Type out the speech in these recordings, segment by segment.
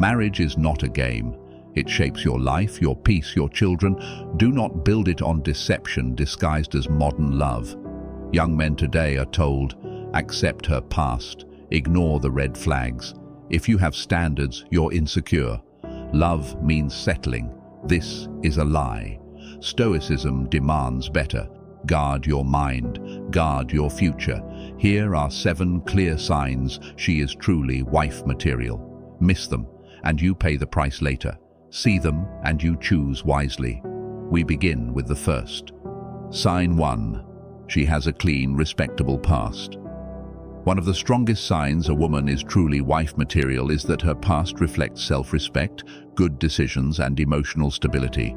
Marriage is not a game. It shapes your life, your peace, your children. Do not build it on deception disguised as modern love. Young men today are told, accept her past, ignore the red flags. If you have standards, you're insecure. Love means settling. This is a lie. Stoicism demands better. Guard your mind, guard your future. Here are 7 clear signs she is truly wife material. Miss them, and you pay the price later. See them, and you choose wisely. We begin with the first. Sign 1. She has a clean, respectable past. One of the strongest signs a woman is truly wife material is that her past reflects self-respect, good decisions, and emotional stability.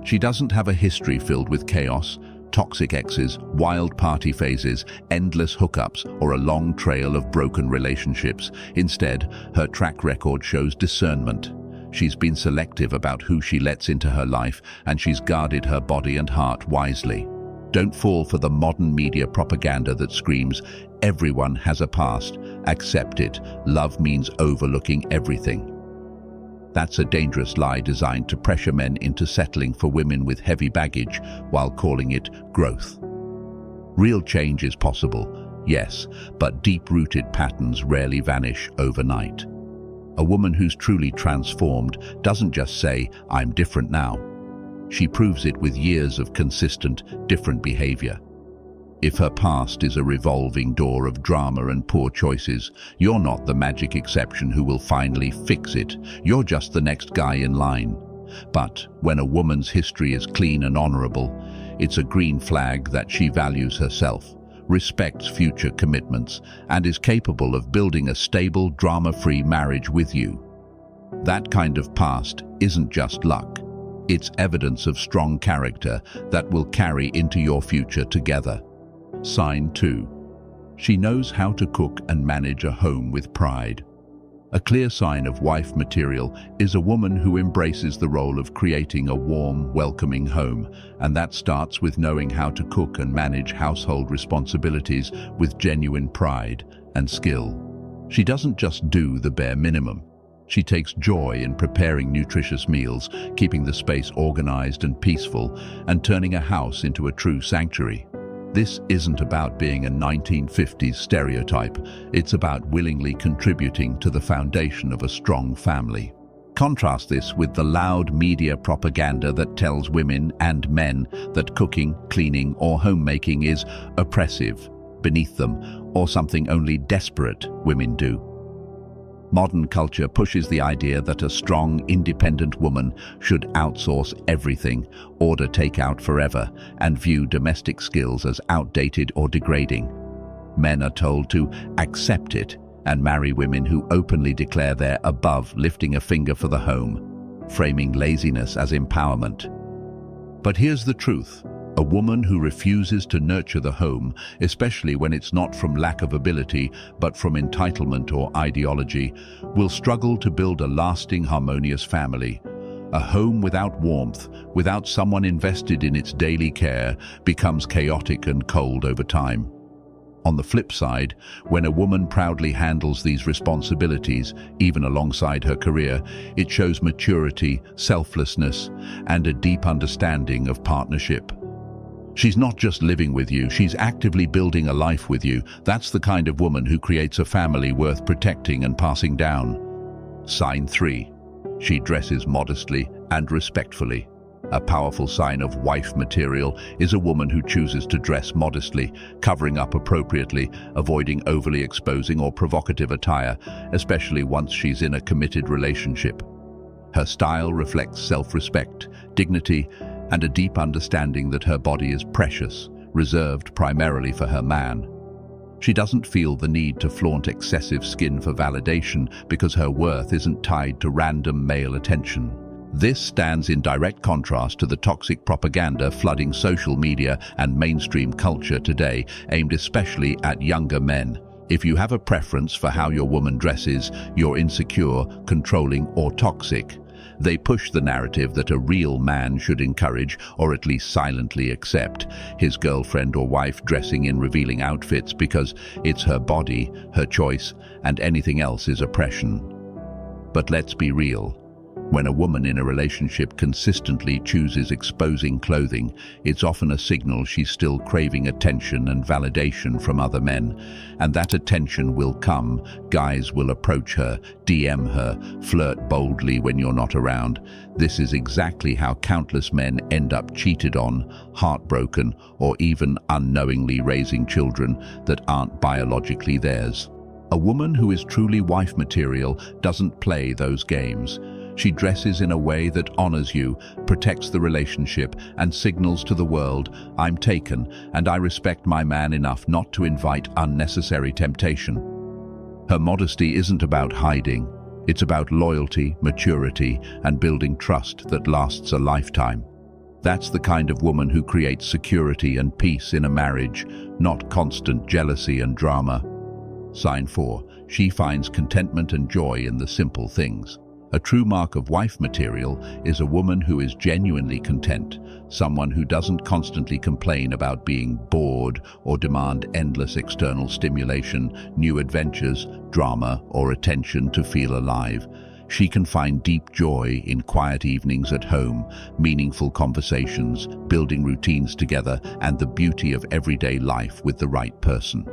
She doesn't have a history filled with chaos, toxic exes, wild party phases, endless hookups, or a long trail of broken relationships. Instead, her track record shows discernment. She's been selective about who she lets into her life, and she's guarded her body and heart wisely. Don't fall for the modern media propaganda that screams, everyone has a past, accept it, love means overlooking everything. That's a dangerous lie designed to pressure men into settling for women with heavy baggage while calling it growth. Real change is possible, yes, but deep-rooted patterns rarely vanish overnight. A woman who's truly transformed doesn't just say, I'm different now. She proves it with years of consistent, different behavior. If her past is a revolving door of drama and poor choices, you're not the magic exception who will finally fix it. You're just the next guy in line. But when a woman's history is clean and honorable, it's a green flag that she values herself, respects future commitments, and is capable of building a stable, drama-free marriage with you. That kind of past isn't just luck. It's evidence of strong character that will carry into your future together. Sign 2. She knows how to cook and manage a home with pride. A clear sign of wife material is a woman who embraces the role of creating a warm, welcoming home, and that starts with knowing how to cook and manage household responsibilities with genuine pride and skill. She doesn't just do the bare minimum. She takes joy in preparing nutritious meals, keeping the space organized and peaceful, and turning a house into a true sanctuary. This isn't about being a 1950s stereotype. It's about willingly contributing to the foundation of a strong family. Contrast this with the loud media propaganda that tells women and men that cooking, cleaning, or homemaking is oppressive, beneath them, or something only desperate women do. Modern culture pushes the idea that a strong, independent woman should outsource everything, order takeout forever, and view domestic skills as outdated or degrading. Men are told to accept it and marry women who openly declare they're above lifting a finger for the home, framing laziness as empowerment. But here's the truth. A woman who refuses to nurture the home, especially when it's not from lack of ability, but from entitlement or ideology, will struggle to build a lasting, harmonious family. A home without warmth, without someone invested in its daily care, becomes chaotic and cold over time. On the flip side, when a woman proudly handles these responsibilities, even alongside her career, it shows maturity, selflessness, and a deep understanding of partnership. She's not just living with you, she's actively building a life with you. That's the kind of woman who creates a family worth protecting and passing down. Sign 3. She dresses modestly and respectfully. A powerful sign of wife material is a woman who chooses to dress modestly, covering up appropriately, avoiding overly exposing or provocative attire, especially once she's in a committed relationship. Her style reflects self-respect, dignity, and a deep understanding that her body is precious, reserved primarily for her man. She doesn't feel the need to flaunt excessive skin for validation because her worth isn't tied to random male attention. This stands in direct contrast to the toxic propaganda flooding social media and mainstream culture today, aimed especially at younger men. If you have a preference for how your woman dresses, you're insecure, controlling, or toxic. They push the narrative that a real man should encourage, or at least silently accept, his girlfriend or wife dressing in revealing outfits because it's her body, her choice, and anything else is oppression. But let's be real. When a woman in a relationship consistently chooses exposing clothing, it's often a signal she's still craving attention and validation from other men. And that attention will come. Guys will approach her, DM her, flirt boldly when you're not around. This is exactly how countless men end up cheated on, heartbroken, or even unknowingly raising children that aren't biologically theirs. A woman who is truly wife material doesn't play those games. She dresses in a way that honors you, protects the relationship, and signals to the world, I'm taken, and I respect my man enough not to invite unnecessary temptation. Her modesty isn't about hiding. It's about loyalty, maturity, and building trust that lasts a lifetime. That's the kind of woman who creates security and peace in a marriage, not constant jealousy and drama. Sign 4. She finds contentment and joy in the simple things. A true mark of wife material is a woman who is genuinely content, someone who doesn't constantly complain about being bored or demand endless external stimulation, new adventures, drama, or attention to feel alive. She can find deep joy in quiet evenings at home, meaningful conversations, building routines together, and the beauty of everyday life with the right person.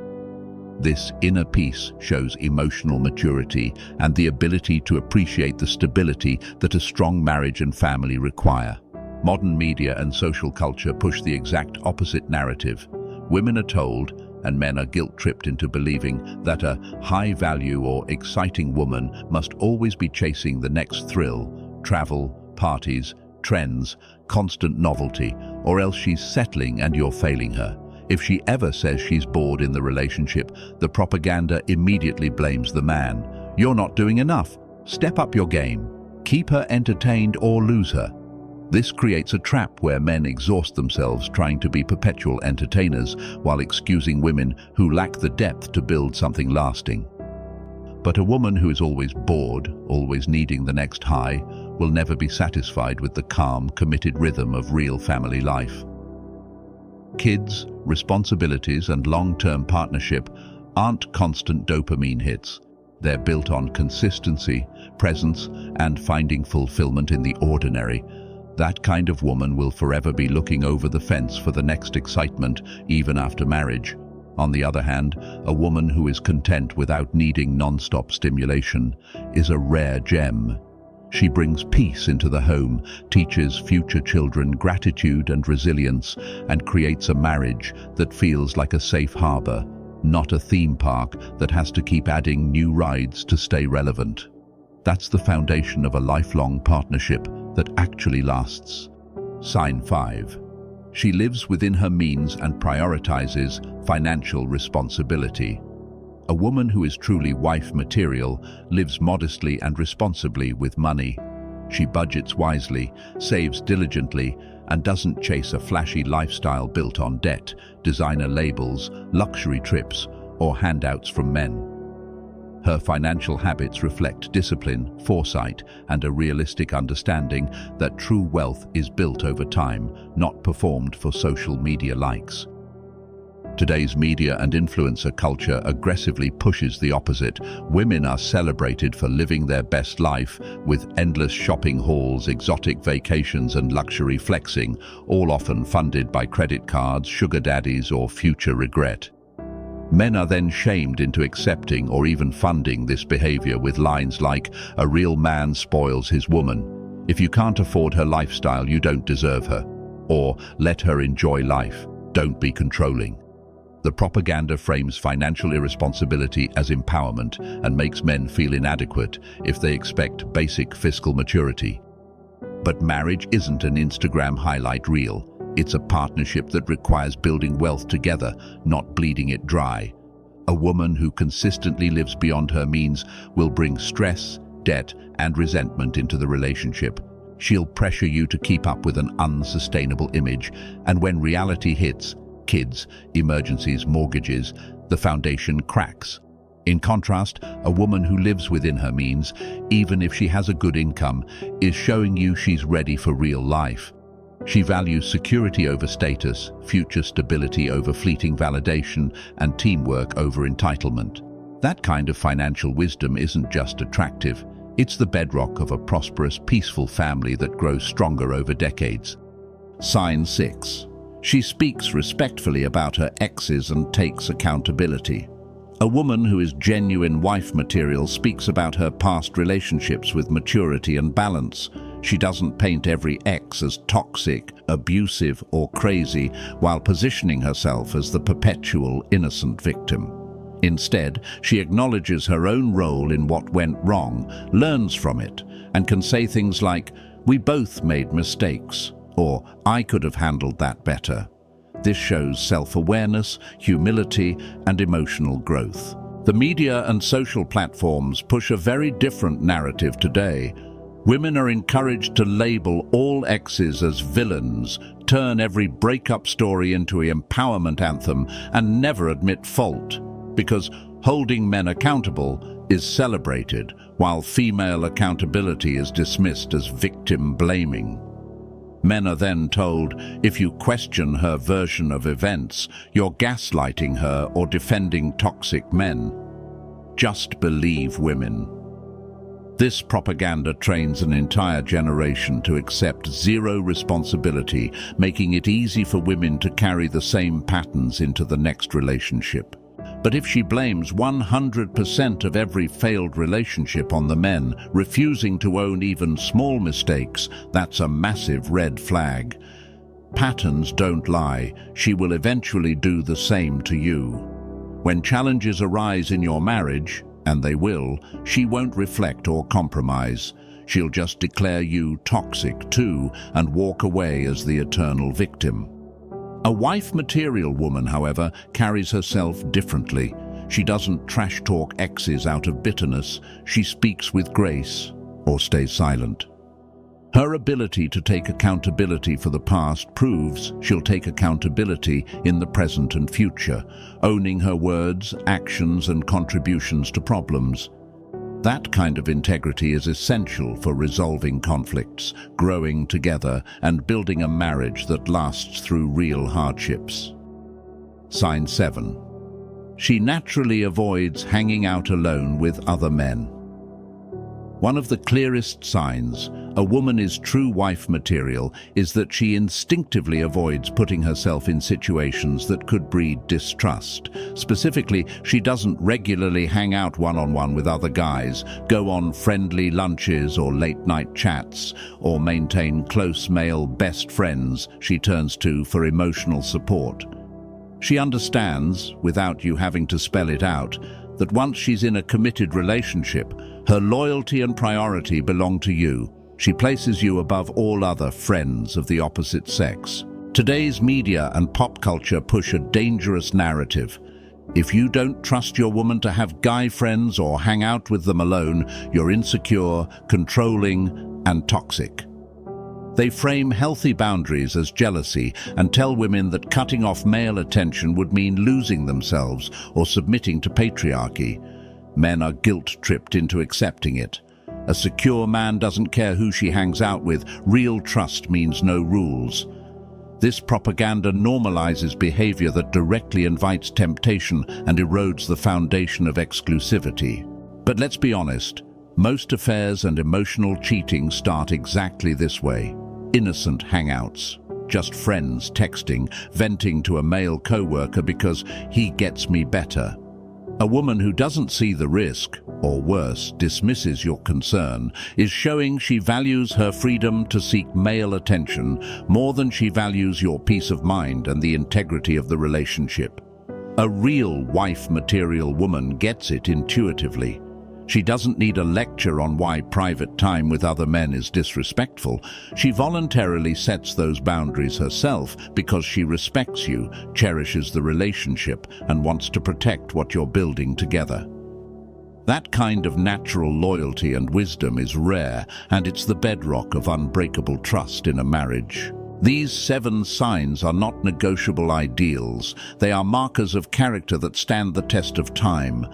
This inner peace shows emotional maturity and the ability to appreciate the stability that a strong marriage and family require. Modern media and social culture push the exact opposite narrative. Women are told, and men are guilt-tripped into believing, that a high-value or exciting woman must always be chasing the next thrill, travel, parties, trends, constant novelty, or else she's settling and you're failing her. If she ever says she's bored in the relationship, the propaganda immediately blames the man. You're not doing enough. Step up your game. Keep her entertained or lose her. This creates a trap where men exhaust themselves trying to be perpetual entertainers while excusing women who lack the depth to build something lasting. But a woman who is always bored, always needing the next high, will never be satisfied with the calm, committed rhythm of real family life. Kids, responsibilities, and long-term partnership aren't constant dopamine hits. They're built on consistency, presence, and finding fulfillment in the ordinary. That kind of woman will forever be looking over the fence for the next excitement, even after marriage. On the other hand, a woman who is content without needing non-stop stimulation is a rare gem. She brings peace into the home, teaches future children gratitude and resilience, and creates a marriage that feels like a safe harbor, not a theme park that has to keep adding new rides to stay relevant. That's the foundation of a lifelong partnership that actually lasts. Sign 5. She lives within her means and prioritizes financial responsibility. A woman who is truly wife material lives modestly and responsibly with money. She budgets wisely, saves diligently, and doesn't chase a flashy lifestyle built on debt, designer labels, luxury trips, or handouts from men. Her financial habits reflect discipline, foresight, and a realistic understanding that true wealth is built over time, not performed for social media likes. Today's media and influencer culture aggressively pushes the opposite. Women are celebrated for living their best life, with endless shopping hauls, exotic vacations, and luxury flexing, all often funded by credit cards, sugar daddies, or future regret. Men are then shamed into accepting or even funding this behavior with lines like, "A real man spoils his woman. If you can't afford her lifestyle, you don't deserve her." Or, "Let her enjoy life. Don't be controlling." The propaganda frames financial irresponsibility as empowerment and makes men feel inadequate if they expect basic fiscal maturity. But marriage isn't an Instagram highlight reel. It's a partnership that requires building wealth together, not bleeding it dry. A woman who consistently lives beyond her means will bring stress, debt, and resentment into the relationship. She'll pressure you to keep up with an unsustainable image, and when reality hits, kids, emergencies, mortgages, the foundation cracks. In contrast, a woman who lives within her means, even if she has a good income, is showing you she's ready for real life. She values security over status, future stability over fleeting validation, and teamwork over entitlement. That kind of financial wisdom isn't just attractive, It's the bedrock of a prosperous, peaceful family that grows stronger over decades. Sign 6. She speaks respectfully about her exes and takes accountability. A woman who is genuine wife material speaks about her past relationships with maturity and balance. She doesn't paint every ex as toxic, abusive, or crazy, while positioning herself as the perpetual innocent victim. Instead, she acknowledges her own role in what went wrong, learns from it, and can say things like, "We both made mistakes," or "I could have handled that better." This shows self-awareness, humility, and emotional growth. The media and social platforms push a very different narrative today. Women are encouraged to label all exes as villains, turn every breakup story into an empowerment anthem, and never admit fault, because holding men accountable is celebrated, while female accountability is dismissed as victim blaming. Men are then told, if you question her version of events, you're gaslighting her or defending toxic men. Just believe women. This propaganda trains an entire generation to accept zero responsibility, making it easy for women to carry the same patterns into the next relationship. But if she blames 100% of every failed relationship on the men, refusing to own even small mistakes, that's a massive red flag. Patterns don't lie. She will eventually do the same to you. When challenges arise in your marriage, and they will, she won't reflect or compromise. She'll just declare you toxic too and walk away as the eternal victim. A wife material woman, however, carries herself differently. She doesn't trash talk exes out of bitterness. She speaks with grace or stays silent. Her ability to take accountability for the past proves she'll take accountability in the present and future, owning her words, actions, and contributions to problems. That kind of integrity is essential for resolving conflicts, growing together, and building a marriage that lasts through real hardships. Sign 7. She naturally avoids hanging out alone with other men. One of the clearest signs a woman is true wife material is that she instinctively avoids putting herself in situations that could breed distrust. Specifically, she doesn't regularly hang out one-on-one with other guys, go on friendly lunches or late-night chats, or maintain close male best friends she turns to for emotional support. She understands, without you having to spell it out, that once she's in a committed relationship, her loyalty and priority belong to you. She places you above all other friends of the opposite sex. Today's media and pop culture push a dangerous narrative. If you don't trust your woman to have guy friends or hang out with them alone, you're insecure, controlling, and toxic. They frame healthy boundaries as jealousy and tell women that cutting off male attention would mean losing themselves or submitting to patriarchy. Men are guilt-tripped into accepting it. A secure man doesn't care who she hangs out with. Real trust means no rules. This propaganda normalizes behavior that directly invites temptation and erodes the foundation of exclusivity. But let's be honest, most affairs and emotional cheating start exactly this way. Innocent hangouts. Just friends texting, venting to a male coworker because he gets me better. A woman who doesn't see the risk, or worse, dismisses your concern, is showing she values her freedom to seek male attention more than she values your peace of mind and the integrity of the relationship. A real wife material woman gets it intuitively. She doesn't need a lecture on why private time with other men is disrespectful. She voluntarily sets those boundaries herself because she respects you, cherishes the relationship, and wants to protect what you're building together. That kind of natural loyalty and wisdom is rare, and it's the bedrock of unbreakable trust in a marriage. These 7 signs are not negotiable ideals. They are markers of character that stand the test of time.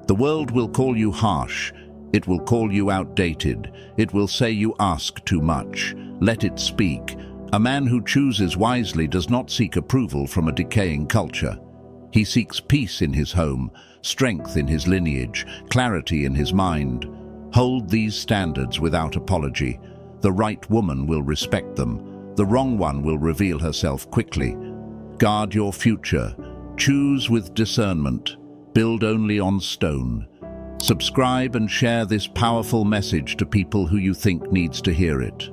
The world will call you harsh. It will call you outdated. It will say you ask too much. Let it speak. A man who chooses wisely does not seek approval from a decaying culture. He seeks peace in his home, strength in his lineage, clarity in his mind. Hold these standards without apology. The right woman will respect them. The wrong one will reveal herself quickly. Guard your future. Choose with discernment. Build only on stone. Subscribe and share this powerful message to people who you think needs to hear it.